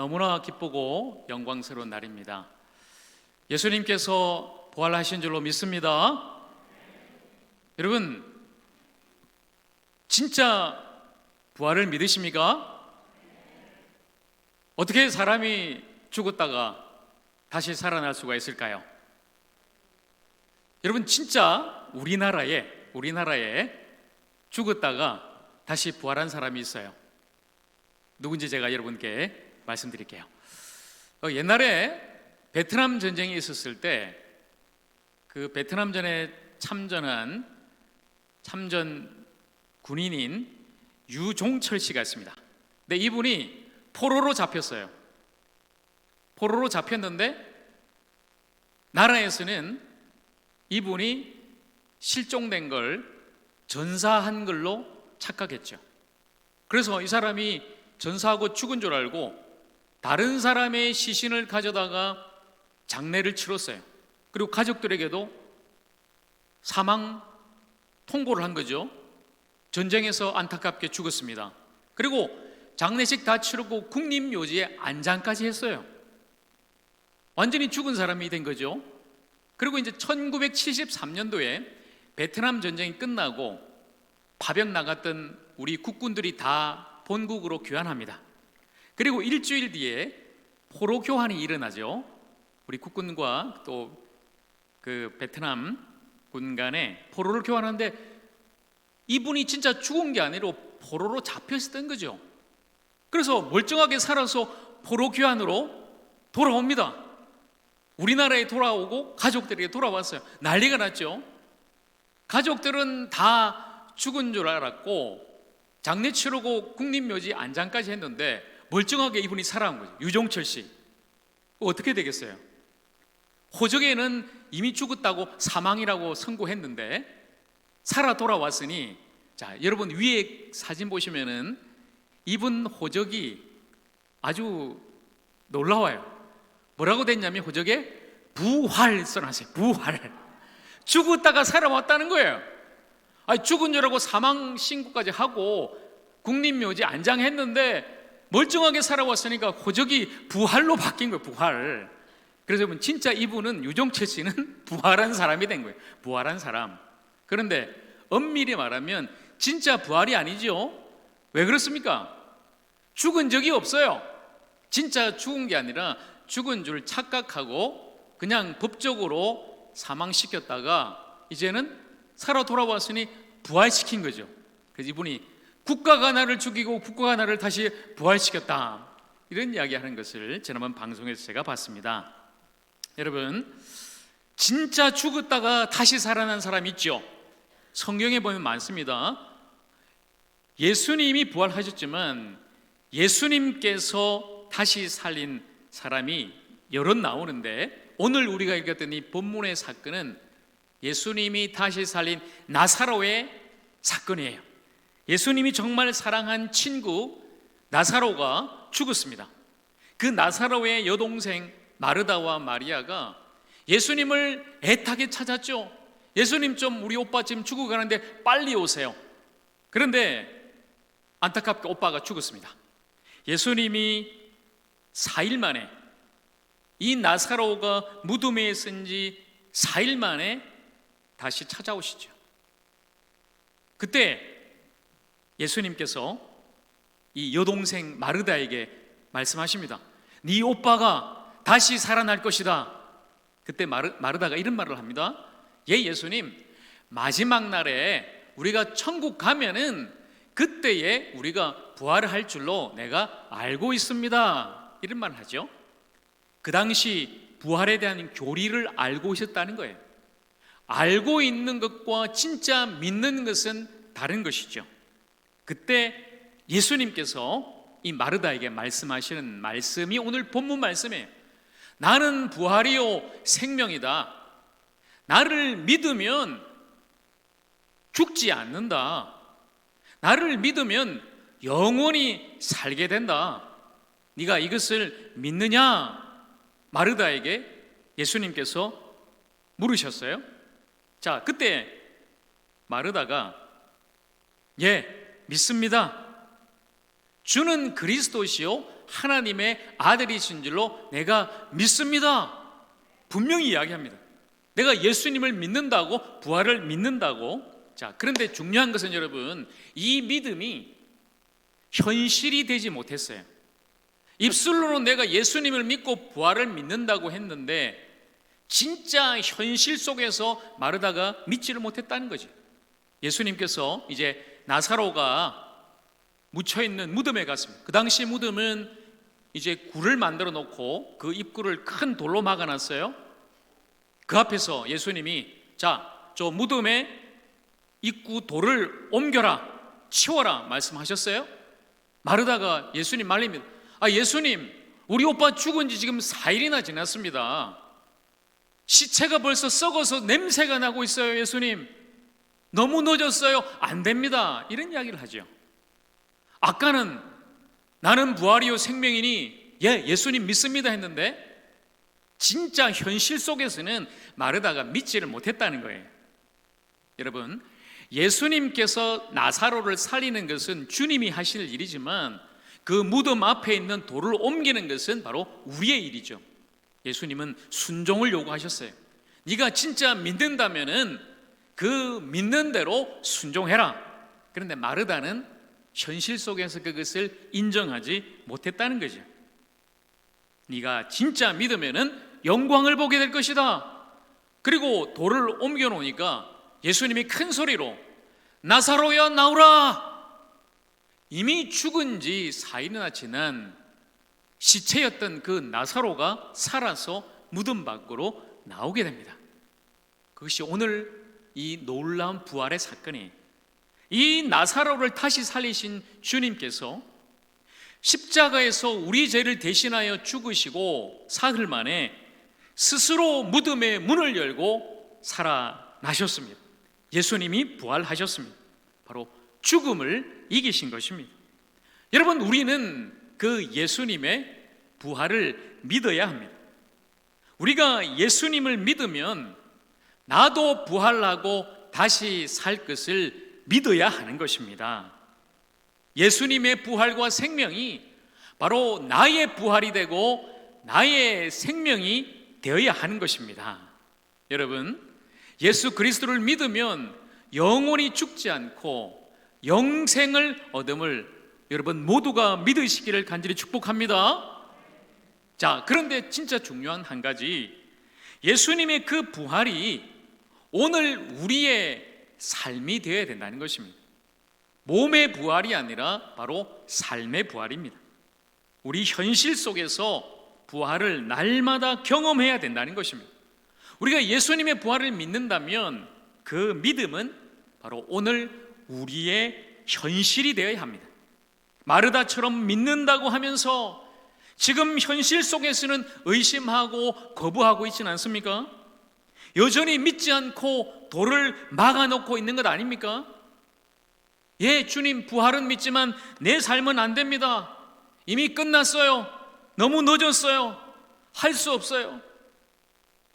너무나 기쁘고 영광스러운 날입니다. 예수님께서 부활하신 줄로 믿습니다. 여러분, 진짜 부활을 믿으십니까? 어떻게 사람이 죽었다가 다시 살아날 수가 있을까요? 여러분, 진짜 우리나라에 죽었다가 다시 부활한 사람이 있어요. 누군지 제가 여러분께 말씀드릴게요. 옛날에 베트남 전쟁이 있었을 때 그 베트남전에 참전 군인인 유종철 씨가 있습니다. 근데 이분이 포로로 잡혔어요. 포로로 잡혔는데 나라에서는 이분이 실종된 걸 전사한 걸로 착각했죠. 그래서 이 사람이 전사하고 죽은 줄 알고 다른 사람의 시신을 가져다가 장례를 치렀어요. 그리고 가족들에게도 사망 통보를 한 거죠. 전쟁에서 안타깝게 죽었습니다. 그리고 장례식 다 치르고 국립묘지에 안장까지 했어요. 완전히 죽은 사람이 된 거죠. 그리고 이제 1973년도에 베트남 전쟁이 끝나고 파병 나갔던 우리 국군들이 다 본국으로 귀환합니다. 그리고 일주일 뒤에 포로 교환이 일어나죠. 우리 국군과 또 그 베트남 군 간에 포로를 교환하는데 이분이 진짜 죽은 게 아니라 포로로 잡혀 있었던 거죠. 그래서 멀쩡하게 살아서 포로 교환으로 돌아옵니다. 우리나라에 돌아오고 가족들에게 돌아왔어요. 난리가 났죠. 가족들은 다 죽은 줄 알았고 장례 치르고 국립묘지 안장까지 했는데 멀쩡하게 이분이 살아온 거죠. 유종철 씨. 어떻게 되겠어요? 호적에는 이미 죽었다고 사망이라고 선고했는데 살아 돌아왔으니, 자, 여러분 위에 사진 보시면은 이분 호적이 아주 놀라워요. 뭐라고 됐냐면 호적에 부활 써놨어요. 부활. 죽었다가 살아왔다는 거예요. 아니, 죽은 줄 알고 사망 신고까지 하고 국립묘지 안장했는데 멀쩡하게 살아왔으니까 호적이 부활로 바뀐 거예요. 부활. 그래서 여러분, 진짜 이분은, 유종철 씨는 부활한 사람이 된 거예요. 부활한 사람. 그런데 엄밀히 말하면 진짜 부활이 아니죠. 왜 그렇습니까? 죽은 적이 없어요. 진짜 죽은 게 아니라 죽은 줄 착각하고 그냥 법적으로 사망시켰다가 이제는 살아 돌아왔으니 부활시킨 거죠. 그래서 이분이 국가가 나를 죽이고 국가가 나를 다시 부활시켰다, 이런 이야기하는 것을 지난번 방송에서 제가 봤습니다. 여러분, 진짜 죽었다가 다시 살아난 사람 있죠? 성경에 보면 많습니다. 예수님이 부활하셨지만 예수님께서 다시 살린 사람이 여럿 나오는데, 오늘 우리가 읽었던 이 본문의 사건은 예수님이 다시 살린 나사로의 사건이에요. 예수님이 정말 사랑한 친구 나사로가 죽었습니다. 그 나사로의 여동생 마르다와 마리아가 예수님을 애타게 찾았죠. 예수님, 좀 우리 오빠 지금 죽어가는데 빨리 오세요. 그런데 안타깝게 오빠가 죽었습니다. 예수님이 4일 만에, 이 나사로가 무덤에 있은 지 4일 만에 다시 찾아오시죠. 그때 예수님께서 이 여동생 마르다에게 말씀하십니다. 네 오빠가 다시 살아날 것이다. 그때 마르다가 이런 말을 합니다. 예, 예수님, 마지막 날에 우리가 천국 가면은 그때에 우리가 부활할 줄로 내가 알고 있습니다. 이런 말을 하죠. 그 당시 부활에 대한 교리를 알고 있었다는 거예요. 알고 있는 것과 진짜 믿는 것은 다른 것이죠. 그때 예수님께서 이 마르다에게 말씀하시는 말씀이 오늘 본문 말씀이에요. 나는 부활이요 생명이다. 나를 믿으면 죽지 않는다. 나를 믿으면 영원히 살게 된다. 네가 이것을 믿느냐? 마르다에게 예수님께서 물으셨어요. 자, 그때 마르다가 예, 믿습니다. 주는 그리스도시요 하나님의 아들이신 줄로 내가 믿습니다. 분명히 이야기합니다. 내가 예수님을 믿는다고, 부활을 믿는다고. 자, 그런데 중요한 것은 여러분, 이 믿음이 현실이 되지 못했어요. 입술로는 내가 예수님을 믿고 부활을 믿는다고 했는데 진짜 현실 속에서 마르다가 믿지를 못했다는 거죠. 예수님께서 이제 나사로가 묻혀있는 무덤에 갔습니다. 그 당시 무덤은 이제 굴을 만들어 놓고 그 입구를 큰 돌로 막아놨어요. 그 앞에서 예수님이 자, 저 무덤에 입구 돌을 옮겨라, 치워라 말씀하셨어요. 마르다가 예수님 말립니다. 예수님, 우리 오빠 죽은 지 지금 4일이나 지났습니다. 시체가 벌써 썩어서 냄새가 나고 있어요. 예수님, 너무 늦었어요. 안 됩니다. 이런 이야기를 하죠. 아까는 나는 부활이요 생명이니 예수님 믿습니다 했는데 진짜 현실 속에서는 마르다가 믿지를 못했다는 거예요. 여러분, 예수님께서 나사로를 살리는 것은 주님이 하실 일이지만 그 무덤 앞에 있는 돌을 옮기는 것은 바로 우리의 일이죠. 예수님은 순종을 요구하셨어요. 네가 진짜 믿는다면은 그 믿는 대로 순종해라. 그런데 마르다는 현실 속에서 그것을 인정하지 못했다는 거죠. 네가 진짜 믿으면은 영광을 보게 될 것이다. 그리고 돌을 옮겨 놓으니까 예수님이 큰 소리로 나사로야 나오라. 이미 죽은 지 4일이나 지난 시체였던 그 나사로가 살아서 무덤 밖으로 나오게 됩니다. 그것이 오늘 이 놀라운 부활의 사건이에요. 이 나사로를 다시 살리신 주님께서 십자가에서 우리 죄를 대신하여 죽으시고 사흘 만에 스스로 무덤의 문을 열고 살아나셨습니다. 예수님이 부활하셨습니다. 바로 죽음을 이기신 것입니다. 여러분, 우리는 그 예수님의 부활을 믿어야 합니다. 우리가 예수님을 믿으면 나도 부활하고 다시 살 것을 믿어야 하는 것입니다. 예수님의 부활과 생명이 바로 나의 부활이 되고 나의 생명이 되어야 하는 것입니다. 여러분, 예수 그리스도를 믿으면 영원히 죽지 않고 영생을 얻음을 여러분 모두가 믿으시기를 간절히 축복합니다. 자, 그런데 진짜 중요한 한 가지, 예수님의 그 부활이 오늘 우리의 삶이 되어야 된다는 것입니다. 몸의 부활이 아니라 바로 삶의 부활입니다. 우리 현실 속에서 부활을 날마다 경험해야 된다는 것입니다. 우리가 예수님의 부활을 믿는다면 그 믿음은 바로 오늘 우리의 현실이 되어야 합니다. 마르다처럼 믿는다고 하면서 지금 현실 속에서는 의심하고 거부하고 있지는 않습니까? 여전히 믿지 않고 돌을 막아놓고 있는 것 아닙니까? 주님 부활은 믿지만 내 삶은 안 됩니다. 이미 끝났어요. 너무 늦었어요. 할 수 없어요.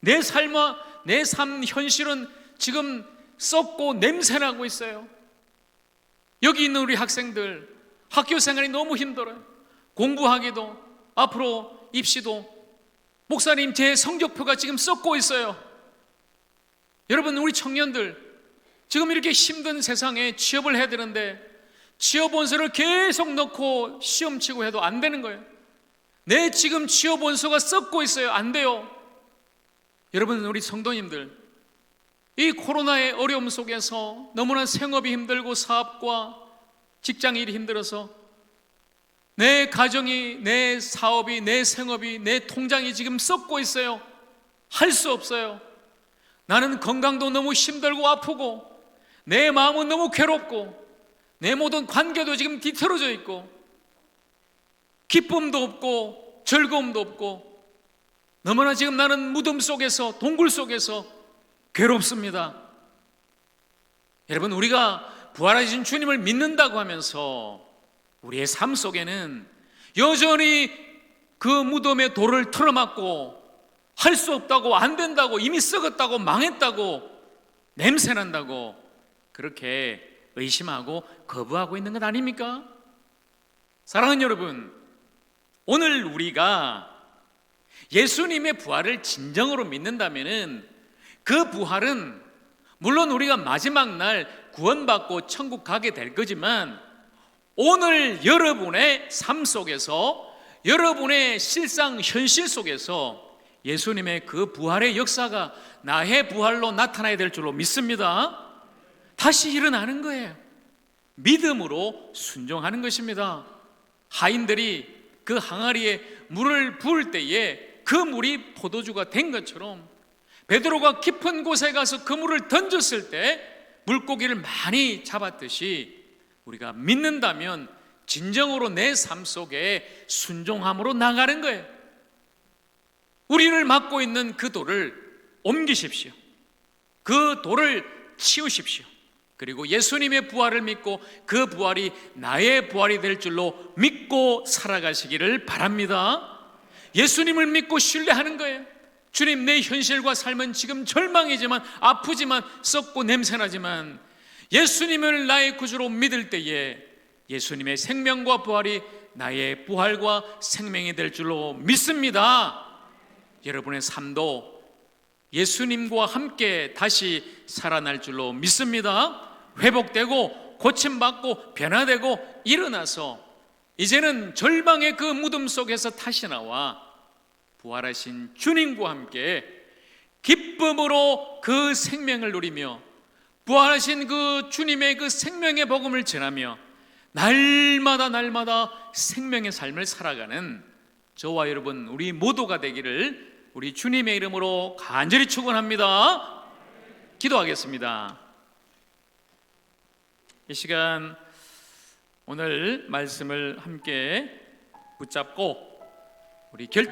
내 삶 현실은 지금 썩고 냄새나고 있어요. 여기 있는 우리 학생들 학교 생활이 너무 힘들어요. 공부하기도, 앞으로 입시도. 목사님, 제 성적표가 지금 썩고 있어요. 여러분, 우리 청년들 지금 이렇게 힘든 세상에 취업을 해야 되는데 취업 원서를 계속 넣고 시험 치고 해도 안 되는 거예요. 내 지금 취업 원서가 썩고 있어요. 안 돼요. 여러분, 우리 성도님들, 이 코로나의 어려움 속에서 너무나 생업이 힘들고 사업과 직장 일이 힘들어서 내 가정이, 내 사업이, 내 생업이, 내 통장이 지금 썩고 있어요. 할 수 없어요. 나는 건강도 너무 힘들고 아프고 내 마음은 너무 괴롭고 내 모든 관계도 지금 뒤틀어져 있고 기쁨도 없고 즐거움도 없고 너무나 지금 나는 무덤 속에서, 동굴 속에서 괴롭습니다. 여러분, 우리가 부활하신 주님을 믿는다고 하면서 우리의 삶 속에는 여전히 그 무덤에 돌을 틀어막고 할 수 없다고, 안 된다고, 이미 썩었다고, 망했다고, 냄새난다고 그렇게 의심하고 거부하고 있는 것 아닙니까? 사랑하는 여러분, 오늘 우리가 예수님의 부활을 진정으로 믿는다면은 그 부활은 물론 우리가 마지막 날 구원받고 천국 가게 될 거지만 오늘 여러분의 삶 속에서 여러분의 실상 현실 속에서 예수님의 그 부활의 역사가 나의 부활로 나타나야 될 줄로 믿습니다. 다시 일어나는 거예요. 믿음으로 순종하는 것입니다. 하인들이 그 항아리에 물을 부을 때에 그 물이 포도주가 된 것처럼 베드로가 깊은 곳에 가서 그 물을 던졌을 때 물고기를 많이 잡았듯이 우리가 믿는다면 진정으로 내 삶 속에 순종함으로 나가는 거예요. 우리를 막고 있는 그 돌을 옮기십시오. 그 돌을 치우십시오. 그리고 예수님의 부활을 믿고 그 부활이 나의 부활이 될 줄로 믿고 살아가시기를 바랍니다. 예수님을 믿고 신뢰하는 거예요. 주님, 내 현실과 삶은 지금 절망이지만 아프지만 썩고 냄새나지만 예수님을 나의 구주로 믿을 때에 예수님의 생명과 부활이 나의 부활과 생명이 될 줄로 믿습니다. 여러분의 삶도 예수님과 함께 다시 살아날 줄로 믿습니다. 회복되고 고침받고 변화되고 일어나서 이제는 절망의 그 무덤 속에서 다시 나와 부활하신 주님과 함께 기쁨으로 그 생명을 누리며 부활하신 그 주님의 그 생명의 복음을 전하며 날마다 생명의 삶을 살아가는 저와 여러분 우리 모두가 되기를 우리 주님의 이름으로 간절히 축원합니다. 기도하겠습니다. 이 시간 오늘 말씀을 함께 붙잡고 우리